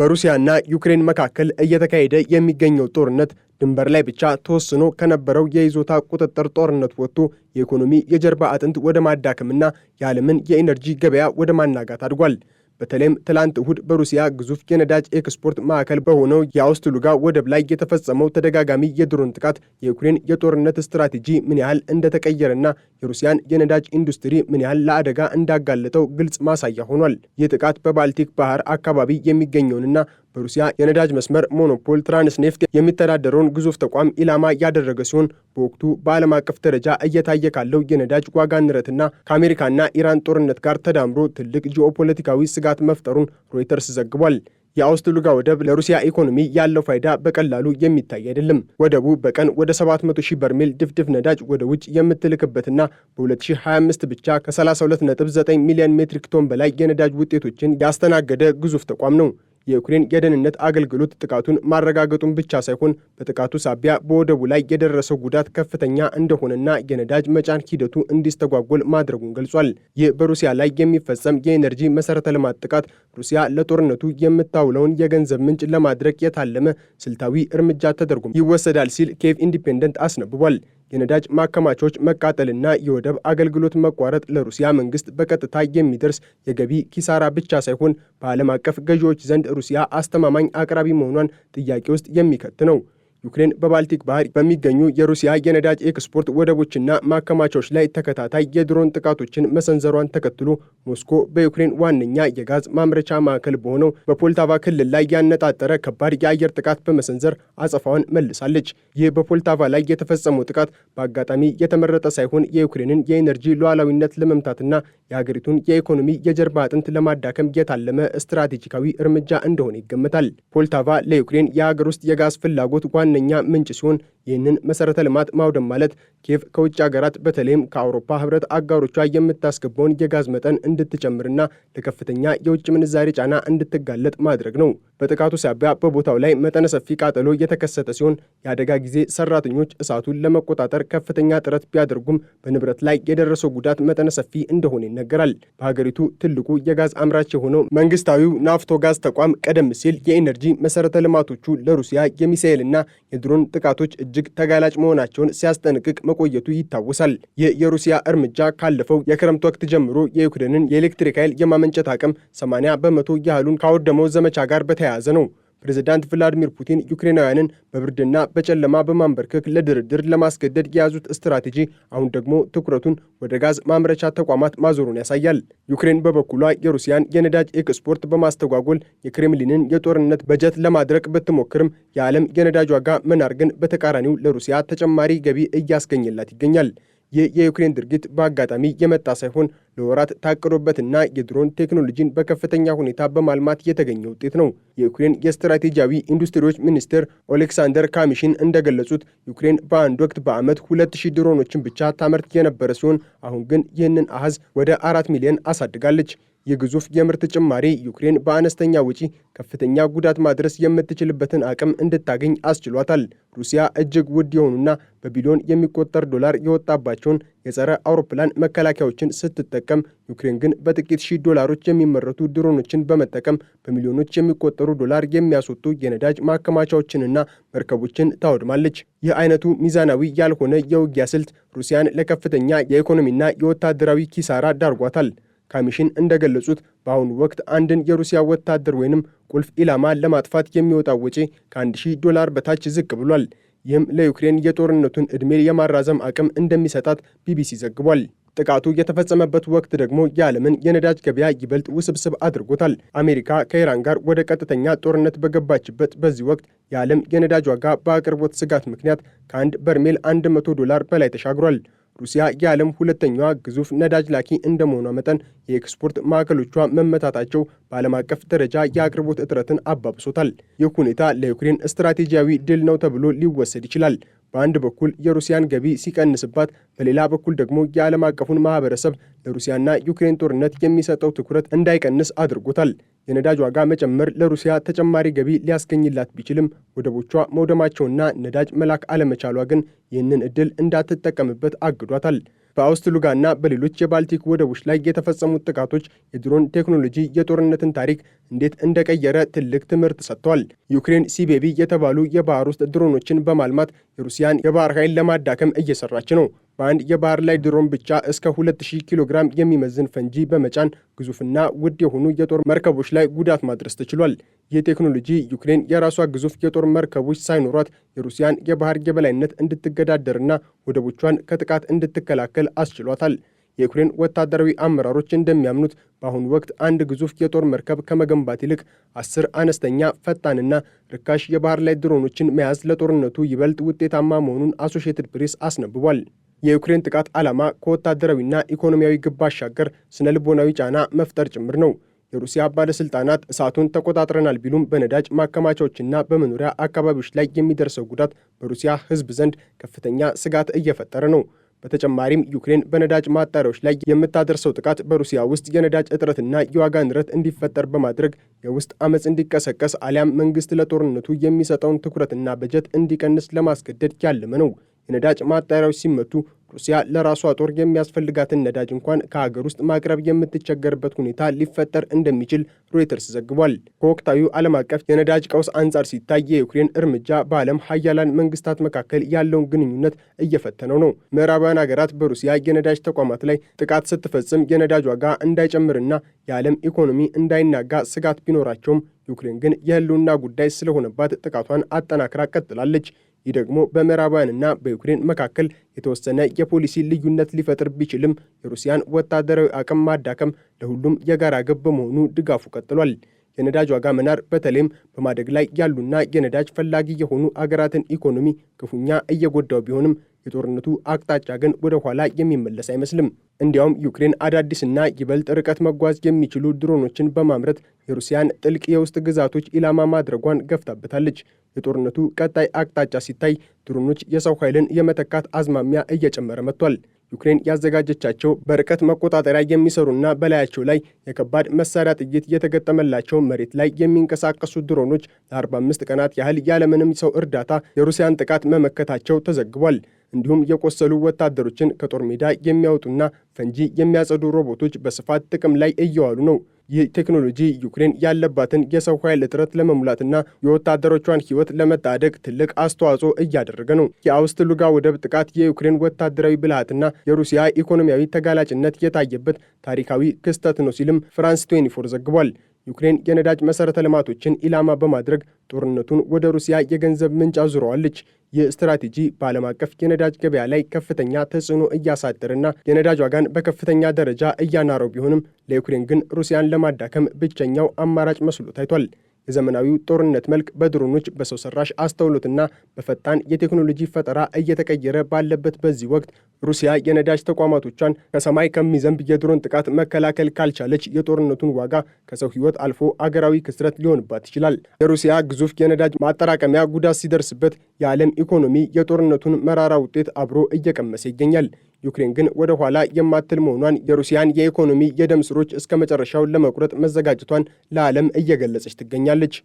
በሩሲያና ዩክሬን መካከል እየተካሄደ የሚገኘው ጦርነት ድንበር ላይ ብቻ ተወስኖ ከነበረው የይዞታ ቁጥጥር ጦርነት ወጥቶ የኢኮኖሚ የጀርባ አጥንት ወደ ማዳከምና የዓለምን የኢነርጂ ገበያ ወደ ማናጋት አድጓል። በተለይም ትላንት እሁድ በሩሲያ ግዙፍ የነዳጅ ኤክስፖርት ማዕከል በሆነው የአውስትሉጋ ወደብ ላይ የተፈጸመው ተደጋጋሚ የድሮን ጥቃት የዩክሬን የጦርነት ስትራቴጂ ምን ያህል እንደተቀየረና የሩሲያን የነዳጅ ኢንዱስትሪ ምን ያህል ለአደጋ እንዳጋለጠው ግልጽ ማሳያ ሆኗል። ይህ ጥቃት በባልቲክ ባህር አካባቢ የሚገኘውንና በሩሲያ የነዳጅ መስመር ሞኖፖል ትራንስኔፍት የሚተዳደረውን ግዙፍ ተቋም ኢላማ ያደረገ ሲሆን በወቅቱ በዓለም አቀፍ ደረጃ እየታየ ካለው የነዳጅ ዋጋ ንረትና ከአሜሪካና ኢራን ጦርነት ጋር ተዳምሮ ትልቅ ጂኦፖለቲካዊ ስጋት መፍጠሩን ሮይተርስ ዘግቧል። የአውስትሉጋ ወደብ ለሩሲያ ኢኮኖሚ ያለው ፋይዳ በቀላሉ የሚታይ አይደለም። ወደቡ በቀን ወደ 700,000 በርሜል ድፍድፍ ነዳጅ ወደ ውጭ የምትልክበትና በ2025 ብቻ ከ32.9 ሚሊዮን ሜትሪክ ቶን በላይ የነዳጅ ውጤቶችን ያስተናገደ ግዙፍ ተቋም ነው። የዩክሬን የደህንነት አገልግሎት ጥቃቱን ማረጋገጡን ብቻ ሳይሆን በጥቃቱ ሳቢያ በወደቡ ላይ የደረሰው ጉዳት ከፍተኛ እንደሆነና የነዳጅ መጫን ሂደቱ እንዲስተጓጎል ማድረጉን ገልጿል። ይህ በሩሲያ ላይ የሚፈጸም የኤነርጂ መሰረተ ልማት ጥቃት ሩሲያ ለጦርነቱ የምታውለውን የገንዘብ ምንጭ ለማድረግ የታለመ ስልታዊ እርምጃ ተደርጎም ይወሰዳል ሲል ኬቭ ኢንዲፔንደንት አስነብቧል። የነዳጅ ማከማቻዎች መቃጠልና የወደብ አገልግሎት መቋረጥ ለሩሲያ መንግስት በቀጥታ የሚደርስ የገቢ ኪሳራ ብቻ ሳይሆን በዓለም አቀፍ ገዢዎች ዘንድ ሩሲያ አስተማማኝ አቅራቢ መሆኗን ጥያቄ ውስጥ የሚከት ነው። ዩክሬን በባልቲክ ባህር በሚገኙ የሩሲያ የነዳጅ ኤክስፖርት ወደቦችና ማከማቻዎች ላይ ተከታታይ የድሮን ጥቃቶችን መሰንዘሯን ተከትሎ ሞስኮ በዩክሬን ዋነኛ የጋዝ ማምረቻ ማዕከል በሆነው በፖልታቫ ክልል ላይ ያነጣጠረ ከባድ የአየር ጥቃት በመሰንዘር አጸፋውን መልሳለች። ይህ በፖልታቫ ላይ የተፈጸመው ጥቃት በአጋጣሚ የተመረጠ ሳይሆን የዩክሬንን የኤነርጂ ሉዓላዊነት ለመምታትና የሀገሪቱን የኢኮኖሚ የጀርባ አጥንት ለማዳከም የታለመ ስትራቴጂካዊ እርምጃ እንደሆነ ይገመታል። ፖልታቫ ለዩክሬን የሀገር ውስጥ የጋዝ ፍላጎት ዋነኛ ምንጭ ሲሆን ይህንን መሰረተ ልማት ማውደም ማለት ኪየቭ ከውጭ ሀገራት በተለይም ከአውሮፓ ህብረት አጋሮቿ የምታስገባውን የጋዝ መጠን እንድትጨምርና ለከፍተኛ የውጭ ምንዛሬ ጫና እንድትጋለጥ ማድረግ ነው። በጥቃቱ ሳቢያ በቦታው ላይ መጠነ ሰፊ ቃጠሎ የተከሰተ ሲሆን የአደጋ ጊዜ ሰራተኞች እሳቱን ለመቆጣጠር ከፍተኛ ጥረት ቢያደርጉም በንብረት ላይ የደረሰው ጉዳት መጠነ ሰፊ እንደሆነ ይነገራል። በሀገሪቱ ትልቁ የጋዝ አምራች የሆነው መንግስታዊው ናፍቶጋዝ ተቋም ቀደም ሲል የኢነርጂ መሰረተ ልማቶቹ ለሩሲያ የሚሳኤልና የድሮን ጥቃቶች እጅግ ተጋላጭ መሆናቸውን ሲያስጠነቅቅ መቆየቱ ይታወሳል። ይህ የሩሲያ እርምጃ ካለፈው የክረምት ወቅት ጀምሮ የዩክሬንን የኤሌክትሪክ ኃይል የማመንጨት አቅም 80 በመቶ ያህሉን ካወደመው ዘመቻ ጋር በተያያዘ ነው። ፕሬዝዳንት ቭላዲሚር ፑቲን ዩክሬናውያንን በብርድና በጨለማ በማንበርከክ ለድርድር ለማስገደድ የያዙት ስትራቴጂ አሁን ደግሞ ትኩረቱን ወደ ጋዝ ማምረቻ ተቋማት ማዞሩን ያሳያል። ዩክሬን በበኩሏ የሩሲያን የነዳጅ ኤክስፖርት በማስተጓጎል የክሬምሊንን የጦርነት በጀት ለማድረቅ ብትሞክርም የዓለም የነዳጅ ዋጋ መናር ግን በተቃራኒው ለሩሲያ ተጨማሪ ገቢ እያስገኘላት ይገኛል። ይህ የዩክሬን ድርጊት በአጋጣሚ የመጣ ሳይሆን ለወራት ታቅዶበትና የድሮን ቴክኖሎጂን በከፍተኛ ሁኔታ በማልማት የተገኘ ውጤት ነው። የዩክሬን የስትራቴጂያዊ ኢንዱስትሪዎች ሚኒስትር ኦሌክሳንደር ካሚሽን እንደገለጹት ዩክሬን በአንድ ወቅት በዓመት 2000 ድሮኖችን ብቻ ታመርት የነበረ ሲሆን አሁን ግን ይህንን አሃዝ ወደ 4 ሚሊዮን አሳድጋለች። የግዙፍ የምርት ጭማሪ ዩክሬን በአነስተኛ ወጪ ከፍተኛ ጉዳት ማድረስ የምትችልበትን አቅም እንድታገኝ አስችሏታል። ሩሲያ እጅግ ውድ የሆኑና በቢሊዮን የሚቆጠር ዶላር የወጣባቸውን የጸረ አውሮፕላን መከላከያዎችን ስትጠቀም፣ ዩክሬን ግን በጥቂት ሺህ ዶላሮች የሚመረቱ ድሮኖችን በመጠቀም በሚሊዮኖች የሚቆጠሩ ዶላር የሚያስወጡ የነዳጅ ማከማቻዎችንና መርከቦችን ታወድማለች። ይህ አይነቱ ሚዛናዊ ያልሆነ የውጊያ ስልት ሩሲያን ለከፍተኛ የኢኮኖሚና የወታደራዊ ኪሳራ ዳርጓታል። ካሚሽን እንደገለጹት በአሁኑ ወቅት አንድን የሩሲያ ወታደር ወይንም ቁልፍ ኢላማ ለማጥፋት የሚወጣው ወጪ ከ$1000 በታች ዝቅ ብሏል። ይህም ለዩክሬን የጦርነቱን ዕድሜ የማራዘም አቅም እንደሚሰጣት ቢቢሲ ዘግቧል። ጥቃቱ የተፈጸመበት ወቅት ደግሞ የዓለምን የነዳጅ ገበያ ይበልጥ ውስብስብ አድርጎታል። አሜሪካ ከኢራን ጋር ወደ ቀጥተኛ ጦርነት በገባችበት በዚህ ወቅት የዓለም የነዳጅ ዋጋ በአቅርቦት ስጋት ምክንያት ከአንድ በርሜል $100 በላይ ተሻግሯል። ሩሲያ የዓለም ሁለተኛዋ ግዙፍ ነዳጅ ላኪ እንደመሆኗ መጠን የኤክስፖርት ማዕከሎቿ መመታታቸው በዓለም አቀፍ ደረጃ የአቅርቦት እጥረትን አባብሶታል። ይህ ሁኔታ ለዩክሬን ስትራቴጂያዊ ድል ነው ተብሎ ሊወሰድ ይችላል። በአንድ በኩል የሩሲያን ገቢ ሲቀንስባት፣ በሌላ በኩል ደግሞ የዓለም አቀፉን ማህበረሰብ ለሩሲያና ዩክሬን ጦርነት የሚሰጠው ትኩረት እንዳይቀንስ አድርጎታል። የነዳጅ ዋጋ መጨመር ለሩሲያ ተጨማሪ ገቢ ሊያስገኝላት ቢችልም ወደቦቿ መውደማቸውና ነዳጅ መላክ አለመቻሏ ግን ይህንን ዕድል እንዳትጠቀምበት አግዷታል። በአውስትሉጋና በሌሎች የባልቲክ ወደቦች ላይ የተፈጸሙት ጥቃቶች የድሮን ቴክኖሎጂ የጦርነትን ታሪክ እንዴት እንደቀየረ ትልቅ ትምህርት ሰጥቷል። ዩክሬን ሲቤቢ የተባሉ የባህር ውስጥ ድሮኖችን በማልማት የሩሲያን የባህር ኃይል ለማዳከም እየሰራች ነው። በአንድ የባህር ላይ ድሮን ብቻ እስከ 2000 ኪሎ ግራም የሚመዝን ፈንጂ በመጫን ግዙፍና ውድ የሆኑ የጦር መርከቦች ላይ ጉዳት ማድረስ ተችሏል። ይህ ቴክኖሎጂ ዩክሬን የራሷ ግዙፍ የጦር መርከቦች ሳይኖሯት የሩሲያን የባህር የበላይነት እንድትገዳደርና ወደቦቿን ከጥቃት እንድትከላከል አስችሏታል። የዩክሬን ወታደራዊ አመራሮች እንደሚያምኑት በአሁኑ ወቅት አንድ ግዙፍ የጦር መርከብ ከመገንባት ይልቅ 10 አነስተኛ ፈጣንና ርካሽ የባህር ላይ ድሮኖችን መያዝ ለጦርነቱ ይበልጥ ውጤታማ መሆኑን አሶሺየትድ ፕሬስ አስነብቧል። የዩክሬን ጥቃት ዓላማ ከወታደራዊና ኢኮኖሚያዊ ግብ ባሻገር ስነ ልቦናዊ ጫና መፍጠር ጭምር ነው። የሩሲያ ባለሥልጣናት እሳቱን ተቆጣጥረናል ቢሉም በነዳጅ ማከማቻዎችና በመኖሪያ አካባቢዎች ላይ የሚደርሰው ጉዳት በሩሲያ ሕዝብ ዘንድ ከፍተኛ ስጋት እየፈጠረ ነው። በተጨማሪም ዩክሬን በነዳጅ ማጣሪያዎች ላይ የምታደርሰው ጥቃት በሩሲያ ውስጥ የነዳጅ እጥረትና የዋጋ ንረት እንዲፈጠር በማድረግ የውስጥ አመፅ እንዲቀሰቀስ አሊያም መንግስት ለጦርነቱ የሚሰጠውን ትኩረትና በጀት እንዲቀንስ ለማስገደድ ያለመ ነው። የነዳጅ ማጣሪያዎች ሲመቱ ሩሲያ ለራሷ ጦር የሚያስፈልጋትን ነዳጅ እንኳን ከሀገር ውስጥ ማቅረብ የምትቸገርበት ሁኔታ ሊፈጠር እንደሚችል ሮይተርስ ዘግቧል። ከወቅታዊ ዓለም አቀፍ የነዳጅ ቀውስ አንጻር ሲታይ የዩክሬን እርምጃ በዓለም ሀያላን መንግስታት መካከል ያለውን ግንኙነት እየፈተነው ነው። ምዕራባውያን ሀገራት በሩሲያ የነዳጅ ተቋማት ላይ ጥቃት ስትፈጽም የነዳጅ ዋጋ እንዳይጨምርና የዓለም ኢኮኖሚ እንዳይናጋ ስጋት ቢኖራቸውም ዩክሬን ግን የህልውና ጉዳይ ስለሆነባት ጥቃቷን አጠናክራ ቀጥላለች። ይህ ደግሞ በምዕራባውያንና በዩክሬን መካከል የተወሰነ የፖሊሲ ልዩነት ሊፈጥር ቢችልም የሩሲያን ወታደራዊ አቅም ማዳከም ለሁሉም የጋራ ግብ በመሆኑ ድጋፉ ቀጥሏል። የነዳጅ ዋጋ መናር በተለይም በማደግ ላይ ያሉና የነዳጅ ፈላጊ የሆኑ አገራትን ኢኮኖሚ ክፉኛ እየጎዳው ቢሆንም የጦርነቱ አቅጣጫ ግን ወደ ኋላ የሚመለስ አይመስልም። እንዲያውም ዩክሬን አዳዲስና ይበልጥ ርቀት መጓዝ የሚችሉ ድሮኖችን በማምረት የሩሲያን ጥልቅ የውስጥ ግዛቶች ኢላማ ማድረጓን ገፍታበታለች። የጦርነቱ ቀጣይ አቅጣጫ ሲታይ ድሮኖች የሰው ኃይልን የመተካት አዝማሚያ እየጨመረ መጥቷል። ዩክሬን ያዘጋጀቻቸው በርቀት መቆጣጠሪያ የሚሰሩና በላያቸው ላይ የከባድ መሳሪያ ጥይት የተገጠመላቸው መሬት ላይ የሚንቀሳቀሱ ድሮኖች ለ45 ቀናት ያህል ያለምንም ሰው እርዳታ የሩሲያን ጥቃት መመከታቸው ተዘግቧል። እንዲሁም የቆሰሉ ወታደሮችን ከጦር ሜዳ የሚያወጡና ፈንጂ የሚያጸዱ ሮቦቶች በስፋት ጥቅም ላይ እየዋሉ ነው። ይህ ቴክኖሎጂ ዩክሬን ያለባትን የሰው ኃይል እጥረት ለመሙላትና የወታደሮቿን ሕይወት ለመታደግ ትልቅ አስተዋጽኦ እያደረገ ነው። የአውስትሉጋ ወደብ ጥቃት የዩክሬን ወታደራዊ ብልሃትና የሩሲያ ኢኮኖሚያዊ ተጋላጭነት የታየበት ታሪካዊ ክስተት ነው ሲልም ፍራንስ 24 ዘግቧል። ዩክሬን የነዳጅ መሠረተ ልማቶችን ኢላማ በማድረግ ጦርነቱን ወደ ሩሲያ የገንዘብ ምንጭ አዙረዋለች። ይህ ስትራቴጂ በዓለም አቀፍ የነዳጅ ገበያ ላይ ከፍተኛ ተጽዕኖ እያሳደረና የነዳጅ ዋጋን በከፍተኛ ደረጃ እያናረው ቢሆንም ለዩክሬን ግን ሩሲያን ለማዳከም ብቸኛው አማራጭ መስሎ ታይቷል። የዘመናዊው ጦርነት መልክ በድሮኖች በሰው ሰራሽ አስተውሎትና በፈጣን የቴክኖሎጂ ፈጠራ እየተቀየረ ባለበት በዚህ ወቅት ሩሲያ የነዳጅ ተቋማቶቿን ከሰማይ ከሚዘንብ የድሮን ጥቃት መከላከል ካልቻለች የጦርነቱን ዋጋ ከሰው ሕይወት አልፎ አገራዊ ክስረት ሊሆንባት ይችላል። የሩሲያ ግዙፍ የነዳጅ ማጠራቀሚያ ጉዳት ሲደርስበት የዓለም ኢኮኖሚ የጦርነቱን መራራ ውጤት አብሮ እየቀመሰ ይገኛል። ዩክሬን ግን ወደ ኋላ የማትል መሆኗን የሩሲያን የኢኮኖሚ የደም ስሮች እስከ መጨረሻው ለመቁረጥ መዘጋጀቷን ለዓለም እየገለጸች ትገኛለች።